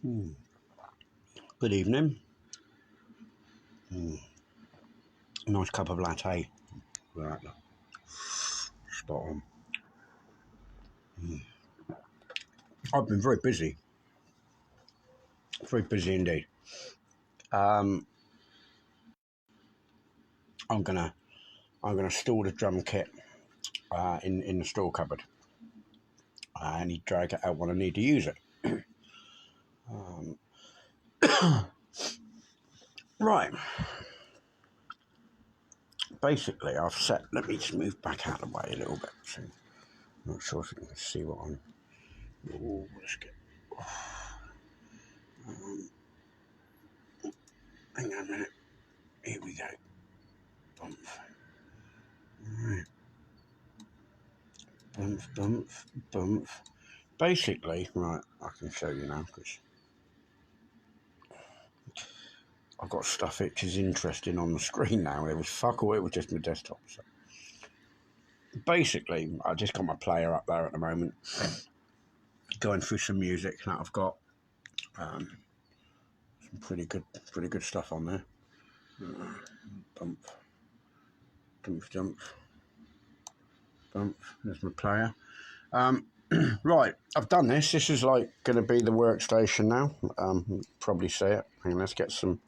Mm. Good evening. Nice cup of latte. Right, spot on. I've been very busy indeed. I'm gonna store the drum kit in the store cupboard. I need to drag it out when I need to use it. Right. Basically, I've set. Let me just move back out of the way a little bit. So I'm not sure if you can see what I'm. Oh, let's get. Hang on a minute. Here we go. Bump. Right. Bump. Basically, right, I can show you now because I've got stuff which is interesting on the screen now. It was fuck all, it was just my desktop. So basically, I just got my player up there at the moment, going through some music that I've got. Some pretty good stuff on there. Bump. There's my player. Right, I've done this. This is like going to be the workstation now. Probably see it. Hang on, let's get some.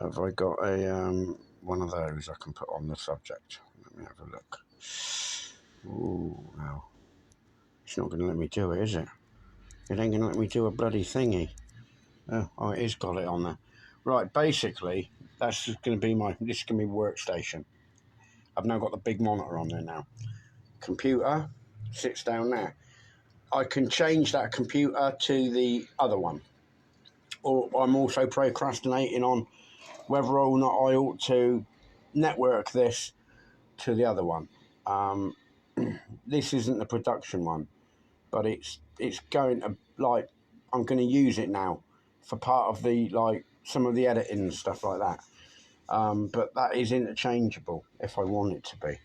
Have I got a one of those I can put on the subject? Let me have a look. Ooh, now it's not going to let me do it, is it? It ain't going to let me do a bloody thingy. Oh, it is got it on there. Right, basically, that's going to be this is going to be workstation. I've now got the big monitor on there now. Computer sits down there. I can change that computer to the other one. Or I'm also procrastinating on whether or not I ought to network this to the other one. This isn't the production one, but it's going to, like, I'm going to use it now for part of the, like, some of the editing and stuff like that. But that is interchangeable if I want it to be.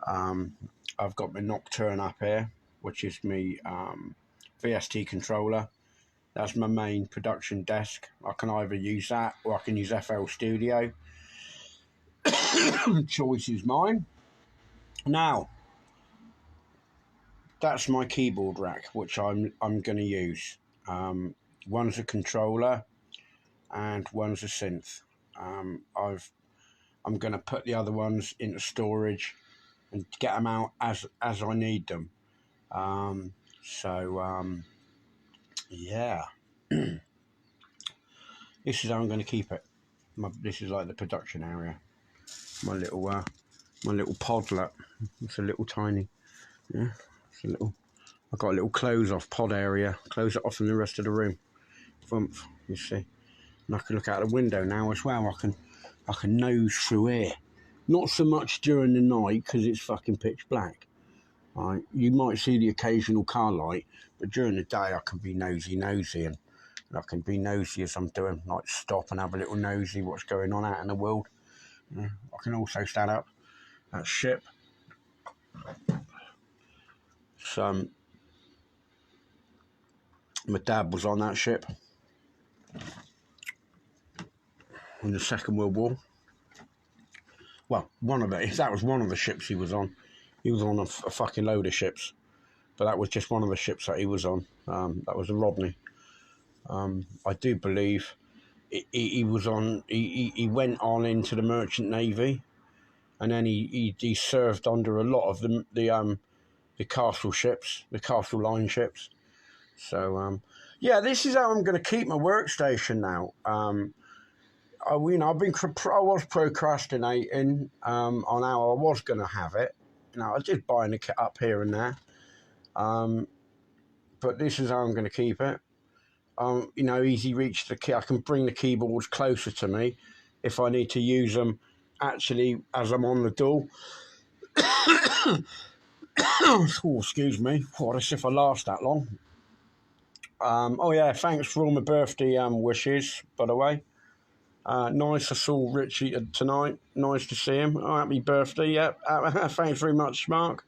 I've got my Nocturne up here, which is my VST controller. That's my main production desk. I can either use that or I can use FL Studio. Choice is mine. Now, that's my keyboard rack, which I'm going to use. One's a controller, and one's a synth. I'm going to put the other ones into storage and get them out as I need them. Yeah. This is how I'm going to keep it. This is like the production area. My little podlet. It's a little tiny. Yeah, it's a little. I've got a little close off pod area. Close it off from the rest of the room. Thumph, you see. And I can look out the window now as well. I can nose through here. Not so much during the night because it's fucking pitch black. Right? You might see the occasional car light, but during the day I can be nosy and I can be nosy as I'm doing, like stop and have a little nosy what's going on out in the world. Yeah. I can also stand up at ship. So, my dad was on that ship in the Second World War. Well, that was one of the ships he was on. He was on a fucking load of ships, but that was just one of the ships that he was on. That was a Rodney. I do believe he was on. He went on into the Merchant Navy, and then he served under a lot of the castle ships, the castle line ships. So yeah, this is how I'm going to keep my workstation now. I was procrastinating on how I was going to have it. I was just buying the kit up here and there. But this is how I'm going to keep it. Easy reach the key. I can bring the keyboards closer to me if I need to use them actually as I'm on the door. Oh, excuse me. What as if I last that long. Oh yeah, thanks for all my birthday wishes, by the way. Nice, I saw Richie tonight. Nice to see him. Oh, happy birthday, yeah. Thanks very much, Mark.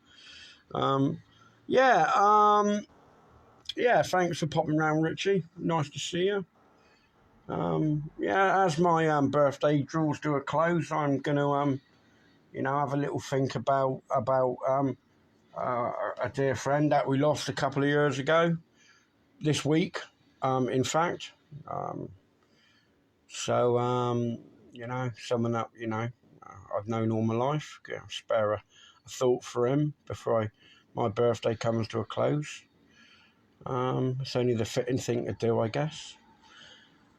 Yeah, thanks for popping round, Richie. Nice to see you. Yeah, as my birthday draws to a close, I'm gonna have a little think about a dear friend that we lost a couple of years ago this week. In fact, um, so someone that I've known all my life. Spare a thought for him before my birthday comes to a close. It's only the fitting thing to do, I guess.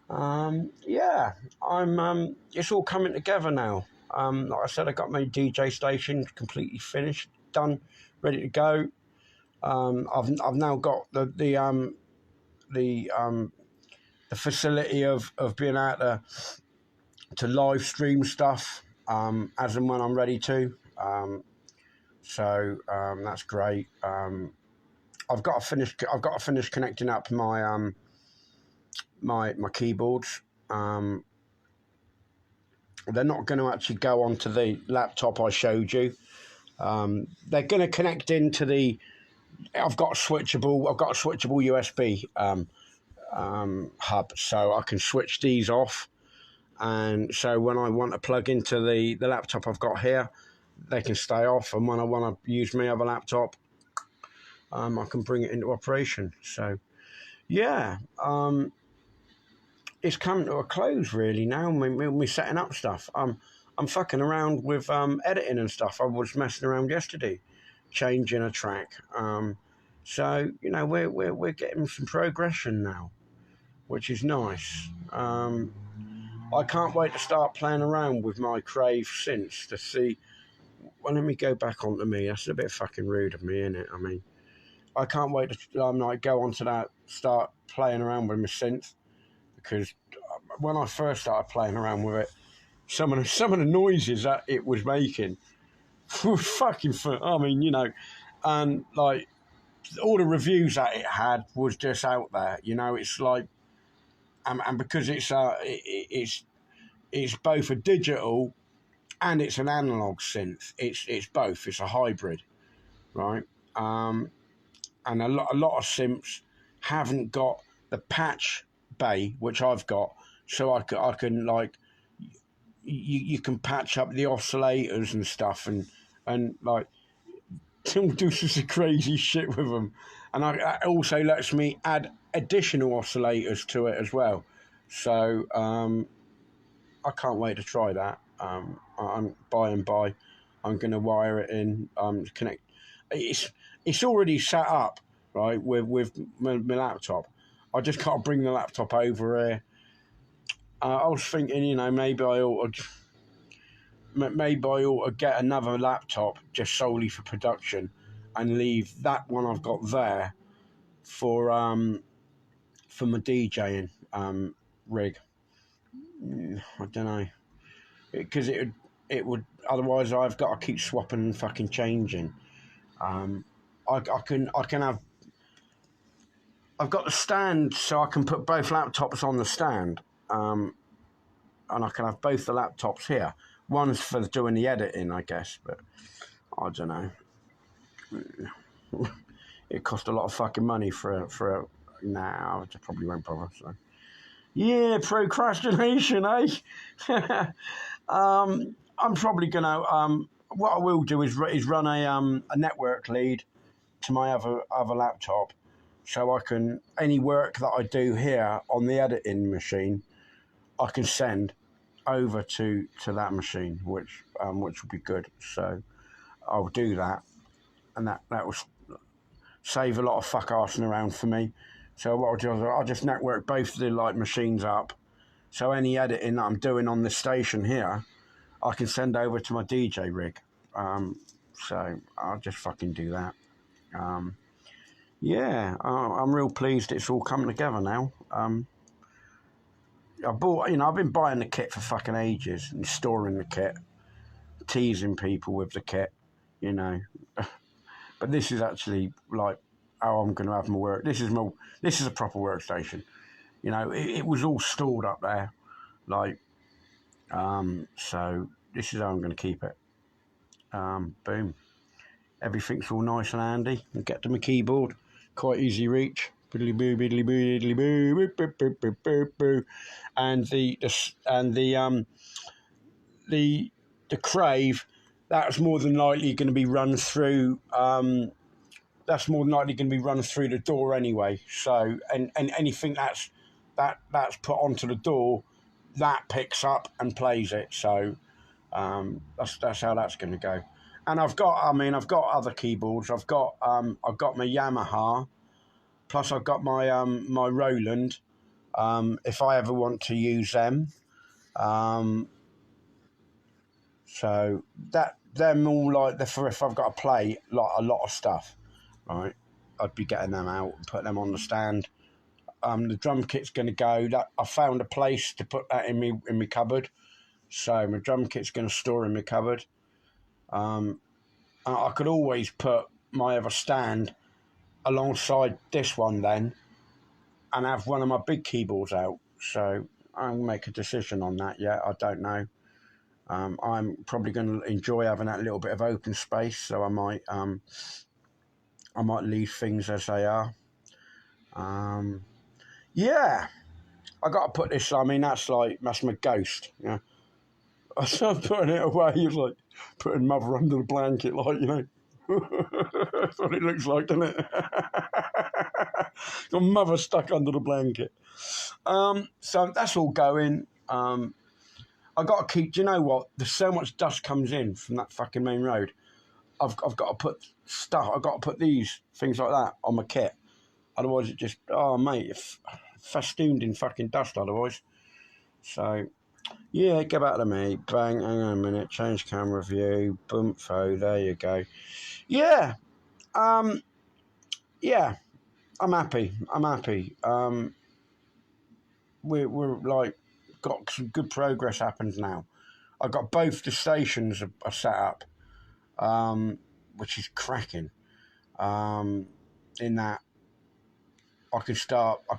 Yeah, I'm. It's all coming together now. Like I said, I got my DJ station completely finished, done, ready to go. I've now got the the facility of being able to live stream stuff as and when I'm ready to. That's great. I've got to finish connecting up my keyboards. They're not going to actually go onto the laptop I showed you. They're going to connect into the. I've got a switchable USB hub, so I can switch these off. And so when I want to plug into the laptop I've got here, they can stay off. And when I want to use my other laptop, I can bring it into operation. So yeah, it's coming to a close really now. We're setting up stuff. I'm fucking around with editing and stuff. I was messing around yesterday, changing a track. So we're getting some progression now, which is nice. I can't wait to start playing around with my Crave synths to see. Well, let me go back onto me. That's a bit fucking rude of me, isn't it? I mean, I can't wait to go onto that, start playing around with my synth, because when I first started playing around with it, some of the noises that it was making were fucking fun. I mean, and like all the reviews that it had was just out there. It's like, and because it's both a digital and it's an analog synth. It's both. It's a hybrid, right? And a lot of synths haven't got the patch bay, which I've got, so I can like you can patch up the oscillators and stuff, and like do some crazy shit with them. And it also lets me add additional oscillators to it as well. So I can't wait to try that. I'm by and by. I'm going to wire it in. Connect. It's already set up right with my laptop. I just can't bring the laptop over here. I was thinking, maybe I ought to get another laptop just solely for production, and leave that one I've got there for my DJing rig. I don't know, because it would otherwise I've got to keep swapping and fucking changing. I can have. I've got the stand, so I can put both laptops on the stand, and I can have both the laptops here. One's for doing the editing, I guess, but I don't know. It cost a lot of fucking money for a. Nah, I probably won't bother. So yeah, procrastination, eh? I'm probably gonna. What I will do is run a network lead to my other laptop, so I can any work that I do here on the editing machine, I can send over to that machine, which will be good. So I'll do that, and that will save a lot of fuck arsing around for me. So what I'll do is I'll just network both the machines up, so any editing that I'm doing on this station here, I can send over to my DJ rig. So I'll just fucking do that. Yeah, I'm real pleased it's all coming together now. I've been buying the kit for fucking ages and storing the kit, teasing people with the kit, you know. But this is actually like how I'm going to have my work. This is a proper workstation. It was all stored up there, like, so this is how I'm going to keep it. Boom. Everything's all nice and handy. And get to my keyboard, quite easy reach. Biddly boo, biddly boo, diddly boo, boo, boo, boo, boo, boo, boo. And the crave, that's more than likely going to be run through. That's more than likely going to be run through the door anyway. So, and anything that's put onto the door, that picks up and plays it. So, that's how that's going to go. And I've got other keyboards. I've got my Yamaha, plus I've got my Roland. If I ever want to use them, so them all like for if I've got to play like a lot of stuff, right? I'd be getting them out and put them on the stand. The drum kit's going to go. That I found a place to put that in my cupboard. So my drum kit's going to store in my cupboard. I could always put my other stand alongside this one then, and have one of my big keyboards out. So I'll make a decision on that yet. I don't know. I'm probably going to enjoy having that little bit of open space, so I might leave things as they are. Yeah, I got to put this. I mean, that's my ghost. Yeah, I started putting it away. It's like putting mother under the blanket, like, you know. That's what it looks like, doesn't it? Got mother stuck under the blanket. So that's all going. I got to keep. Do you know what? There's so much dust comes in from that fucking main road. I've got to put stuff. I've got to put these things like that on my kit. Otherwise, it just mate, festooned in fucking dust. Otherwise, so yeah, go back to me. Bang. Hang on a minute. Change camera view. Boom. Photo. There you go. Yeah. Yeah. I'm happy. We're like got some good progress happens now. I've got both the stations are set up, which is cracking. In that I can start, I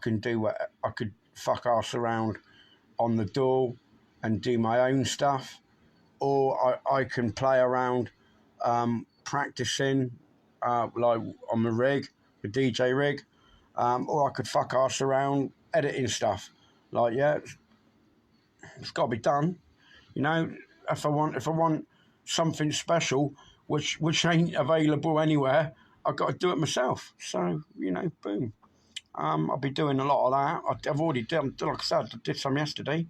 can do what I could fuck ass around on the door and do my own stuff, or I can play around practicing like on the rig, the DJ rig, or I could fuck ass around editing stuff. Like, yeah, it's got to be done. You know, if I want something special, which ain't available anywhere, I've got to do it myself. So, you know, boom. I'll be doing a lot of that. I've already done, like I said, I did some yesterday.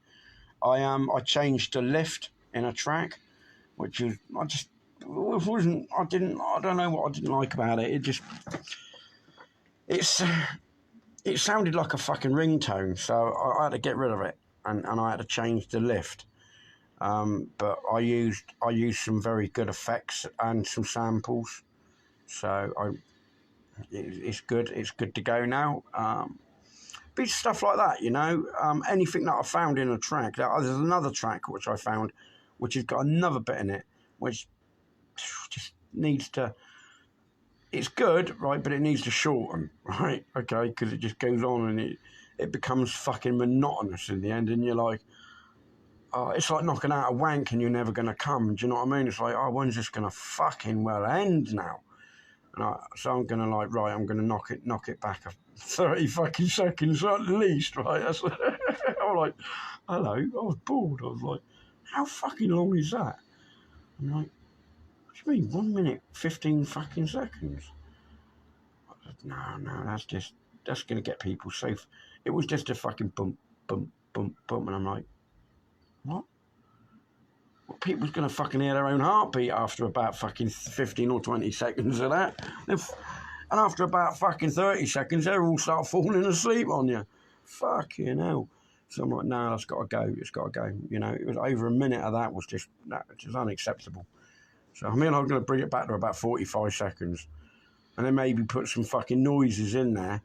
I changed the lift in a track, which is I don't know what I didn't like about it. It sounded like a fucking ringtone, so I had to get rid of it, and I had to change the lift. But I used some very good effects and some samples, so it's good. It's good to go now. But stuff like that, you know. Anything that I found in a track. There's another track which I found, which has got another bit in it, which just needs to. It's good, right, but it needs to shorten, right? Okay, because it just goes on and it becomes fucking monotonous in the end, and you're like, it's like knocking out a wank and you're never going to come. Do you know what I mean? It's like, when's this going to fucking well end now? And so I'm going to I'm going to knock it back 30 fucking seconds at least, right? I'm like, hello, I was bored. I was like, how fucking long is that? I'm like, what do you mean, 1 minute, 15 fucking seconds? No, that's going to get people safe. It was just a fucking bump, bump, bump, bump, and I'm like, what? Well, people's going to fucking hear their own heartbeat after about fucking 15 or 20 seconds of that. And after about fucking 30 seconds, they'll all start falling asleep on you. Fucking hell. So I'm like, no, that's got to go. It's got to go. You know, it was over a minute of that was just unacceptable. So, I mean, I'm going to bring it back to about 45 seconds. And then maybe put some fucking noises in there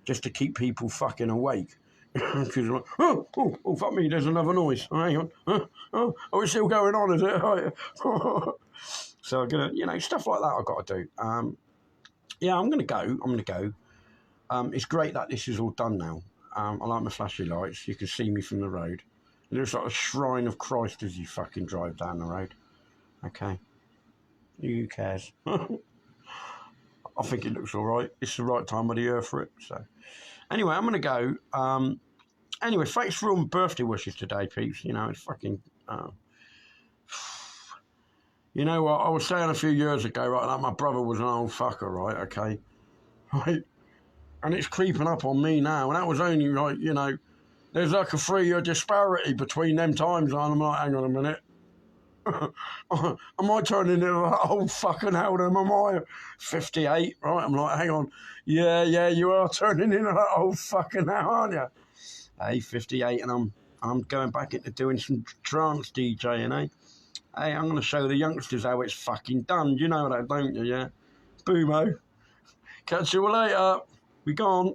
just to keep people fucking awake. Because like, oh, fuck me, there's another noise. Hang on. Oh, it's still going on, is it? So I'm going to, you know, stuff like that I've got to do. Yeah, I'm going to go. It's great that this is all done now. I like my flashy lights. You can see me from the road. It looks like a shrine of Christ as you fucking drive down the road. Okay. Who cares? I think it looks all right. It's the right time of the year for it. So, anyway, I'm going to go. Anyway, thanks for all my birthday wishes today, peeps. You know, it's fucking... you know what? I was saying a few years ago, right, that my brother was an old fucker, right, okay? Right? And it's creeping up on me now. And that was only, like, you know, there's like a 3-year disparity between them times. And I'm like, hang on a minute. Am I turning into that old fucking hell? Am I 58? Right? I'm like, hang on. Yeah, you are turning into that old fucking hell, aren't you? Hey, 58, and I'm going back into doing some trance DJing, eh? Hey, I'm going to show the youngsters how it's fucking done. You know that, don't you, yeah? Boomo. Catch you later. We gone.